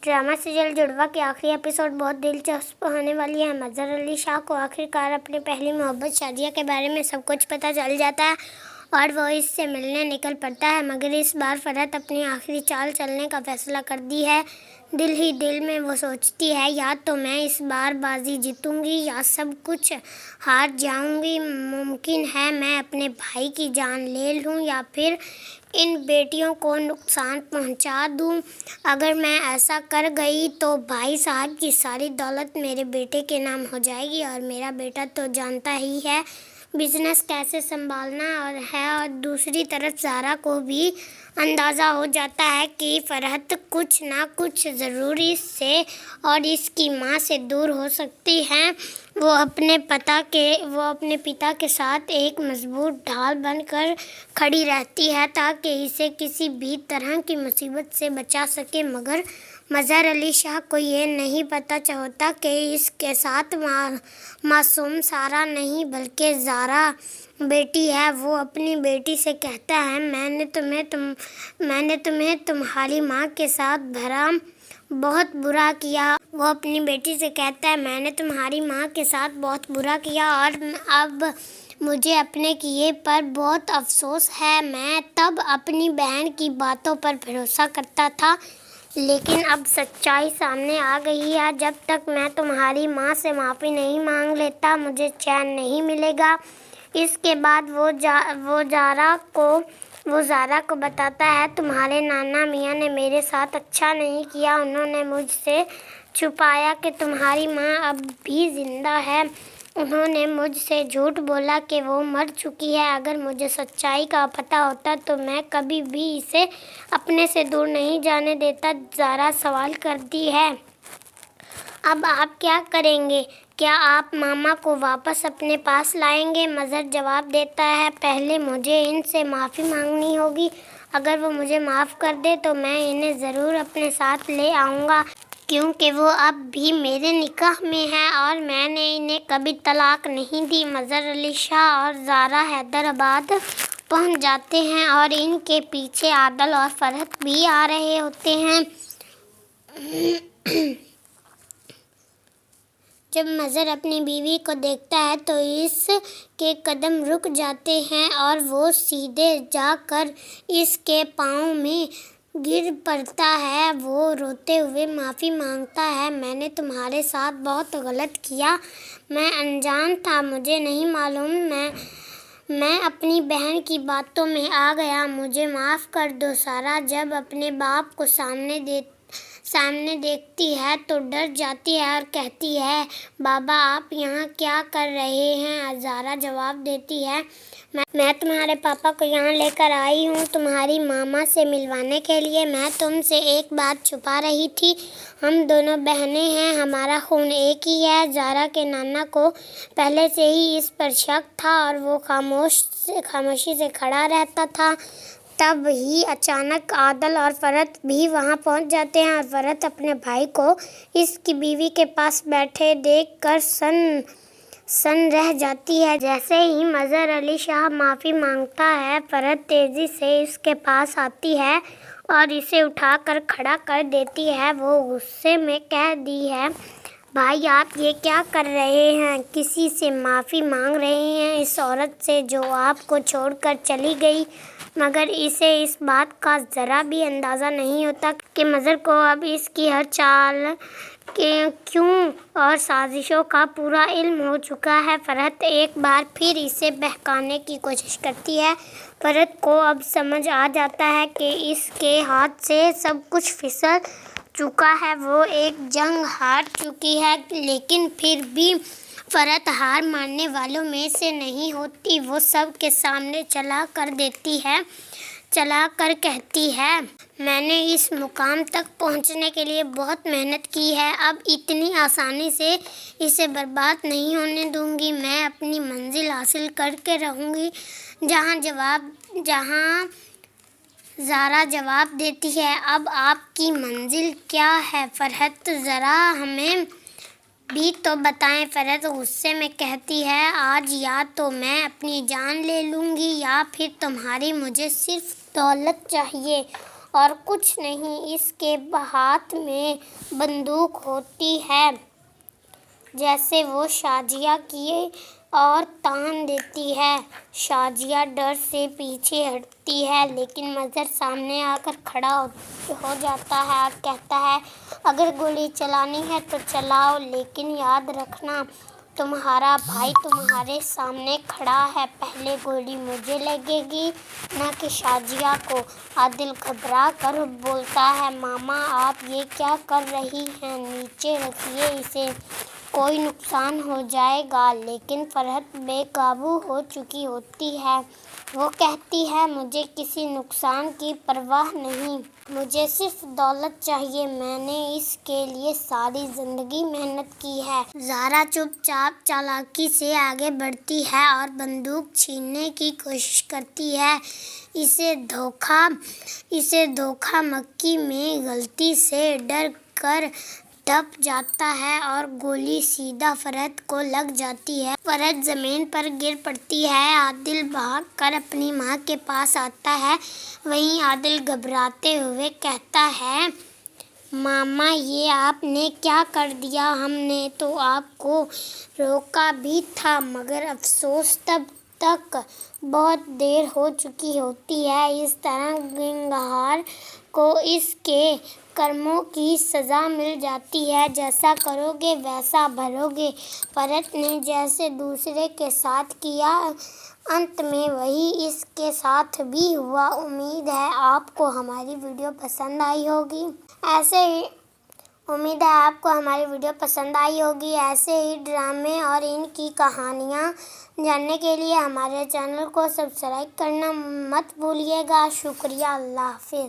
Drama serial जुड़वा के आखिरी एपिसोड बहुत दिलचस्प होने वाली है। मज़हर अली शाह को आखिरकार अपनी पहली मोहब्बत शादिया के बारे में सब कुछ पता चल जाता है और वो इससे मिलने निकल पड़ता है, मगर इस बार फरहत अपनी आखिरी चाल चलने का फैसला कर दी है। दिल ही दिल में वो सोचती है, या तो मैं इस बार बाजी जीतूंगी या सब कुछ हार जाऊंगी। मुमकिन है मैं अपने भाई की जान ले लूं या फिर इन बेटियों को नुकसान पहुंचा दूं। अगर मैं ऐसा कर गई तो भाई साहब की सारी दौलत मेरे बेटे के नाम हो जाएगी और मेरा बेटा तो जानता ही है बिजनेस कैसे संभालना और दूसरी तरफ ज़ारा को भी अंदाज़ा हो जाता है कि फरहत कुछ ना कुछ ज़रूर इससे और इसकी माँ से दूर हो सकती है। वो अपने पिता के साथ एक मजबूत ढाल बनकर खड़ी रहती है ताकि इसे किसी भी तरह की मुसीबत से बचा सके, मगर मज़हर अली शाह को ये नहीं पता होता कि इसके साथ मासूम सारा नहीं बल्कि ज़ारा बेटी है। वो अपनी बेटी से कहता है, मैंने तुम्हें तुम्हारी माँ के साथ भरा बहुत बुरा किया। वो अपनी बेटी से कहता है, मैंने तुम्हारी माँ के साथ बहुत बुरा किया और अब मुझे अपने किए पर बहुत अफसोस है। मैं तब अपनी बहन की बातों पर भरोसा करता था, लेकिन अब सच्चाई सामने आ गई है। जब तक मैं तुम्हारी माँ से माफ़ी नहीं मांग लेता मुझे चैन नहीं मिलेगा। इसके बाद वो ज़ारा को बताता है, तुम्हारे नाना मियाँ ने मेरे साथ अच्छा नहीं किया। उन्होंने मुझसे छुपाया कि तुम्हारी माँ अब भी ज़िंदा है। उन्होंने मुझसे झूठ बोला कि वो मर चुकी है। अगर मुझे सच्चाई का पता होता तो मैं कभी भी इसे अपने से दूर नहीं जाने देता। ज़ारा सवाल करती है, अब आप क्या करेंगे? क्या आप मामा को वापस अपने पास लाएंगे? मज़हर जवाब देता है, पहले मुझे इनसे माफ़ी मांगनी होगी। अगर वो मुझे माफ़ कर दे तो मैं इन्हें ज़रूर अपने साथ ले आऊँगा, क्योंकि वो अब भी मेरे निकाह में है और मैंने इन्हें कभी तलाक नहीं दी। मज़हर अली शाह और ज़ारा हैदराबाद पहुंच जाते हैं और इनके पीछे आदल और फरहत भी आ रहे होते हैं। जब मज़हर अपनी बीवी को देखता है तो इसके कदम रुक जाते हैं और वो सीधे जाकर इसके पाँव में गिर पड़ता है। वो रोते हुए माफ़ी मांगता है, मैंने तुम्हारे साथ बहुत गलत किया। मैं अनजान था, मुझे नहीं मालूम। मैं अपनी बहन की बातों में आ गया, मुझे माफ़ कर दो। सारा जब अपने बाप को सामने देखती है तो डर जाती है और कहती है, बाबा आप यहाँ क्या कर रहे हैं? ज़ारा जवाब देती है, मैं तुम्हारे पापा को यहाँ लेकर आई हूँ तुम्हारी मामा से मिलवाने के लिए। मैं तुमसे एक बात छुपा रही थी, हम दोनों बहनें हैं, हमारा खून एक ही है। ज़ारा के नाना को पहले से ही इस पर शक था और वो खामोशी से खड़ा रहता था। तब ही अचानक आदल और फरहत भी वहाँ पहुँच जाते हैं और फरहत अपने भाई को इसकी बीवी के पास बैठे देखकर सन रह जाती है। जैसे ही मज़हर अली शाह माफ़ी मांगता है, फरहत तेज़ी से इसके पास आती है और इसे उठाकर खड़ा कर देती है। वो गुस्से में कहती है, भाई आप ये क्या कर रहे हैं? किसी से माफ़ी मांग रहे हैं इस औरत से जो आपको छोड़कर चली गई। मगर इसे इस बात का ज़रा भी अंदाज़ा नहीं होता कि मज़हर को अब इसकी हर चाल के क्यों और साजिशों का पूरा इल्म हो चुका है। फरहत एक बार फिर इसे बहकाने की कोशिश करती है। फरहत को अब समझ आ जाता है कि इसके हाथ से सब कुछ फिसल चुका है, वो एक जंग हार चुकी है। लेकिन फिर भी फरहत हार मानने वालों में से नहीं होती। वो सब के सामने चला कर कहती है, मैंने इस मुकाम तक पहुंचने के लिए बहुत मेहनत की है, अब इतनी आसानी से इसे बर्बाद नहीं होने दूंगी। मैं अपनी मंजिल हासिल करके रहूंगी। जहां ज़ारा जवाब देती है, अब आपकी मंजिल क्या है फरहत? ज़रा हमें भी तो बताएं। फरहत गुस्से में कहती है, आज या तो मैं अपनी जान ले लूँगी या फिर मुझे सिर्फ दौलत चाहिए اور کچھ نہیں، اس کے ہاتھ میں بندوق ہوتی ہے۔ جیسے وہ شازیہ کی اور تان دیتی ہے۔ شازیہ ڈر سے پیچھے ہٹتی ہے، لیکن مظہر سامنے آ کر کھڑا ہو جاتا ہے اور کہتا ہے، اگر گولی چلانی ہے تو چلاؤ، لیکن یاد رکھنا تمہارا بھائی تمہارے سامنے کھڑا ہے، پہلے گولی مجھے لگے گی نہ کہ شازیہ کو۔ عادل گھبرا کر بولتا ہے، ماما آپ یہ کیا کر رہی ہیں، نیچے رکھیے اسے، کوئی نقصان ہو جائے گا۔ لیکن فرحت بے قابو ہو چکی ہوتی ہے، وہ کہتی ہے، مجھے کسی نقصان کی پرواہ نہیں، مجھے صرف دولت چاہیے، میں نے اس کے لیے ساری زندگی محنت کی ہے۔ زہرا چپ چاپ چالاکی سے آگے بڑھتی ہے اور بندوق چھیننے کی کوشش کرتی ہے۔ اسے دھوکہ مکی میں غلطی سے ڈر کر دب جاتا ہے اور گولی سیدھا فرحت کو لگ جاتی ہے۔ فرحت زمین پر گر پڑتی ہے۔ عادل بھاگ کر اپنی ماں کے پاس آتا ہے۔ وہیں عادل گھبراتے ہوئے کہتا ہے، ماما یہ آپ نے کیا کر دیا، ہم نے تو آپ کو روکا بھی تھا، مگر افسوس تب تک بہت دیر ہو چکی ہوتی ہے۔ اس طرح گنہگار کو اس کے کرموں کی سزا مل جاتی ہے، جیسا کرو گے ویسا بھرو گے۔ فرحت نے جیسے دوسرے کے ساتھ کیا، انت میں وہی اس کے ساتھ بھی ہوا۔ امید ہے آپ کو ہماری ویڈیو پسند آئی ہوگی۔ ایسے ہی ڈرامے اور ان کی کہانیاں جاننے کے لیے ہمارے چینل کو سبسکرائب کرنا مت بھولیے گا۔ شکریہ، اللہ حافظ۔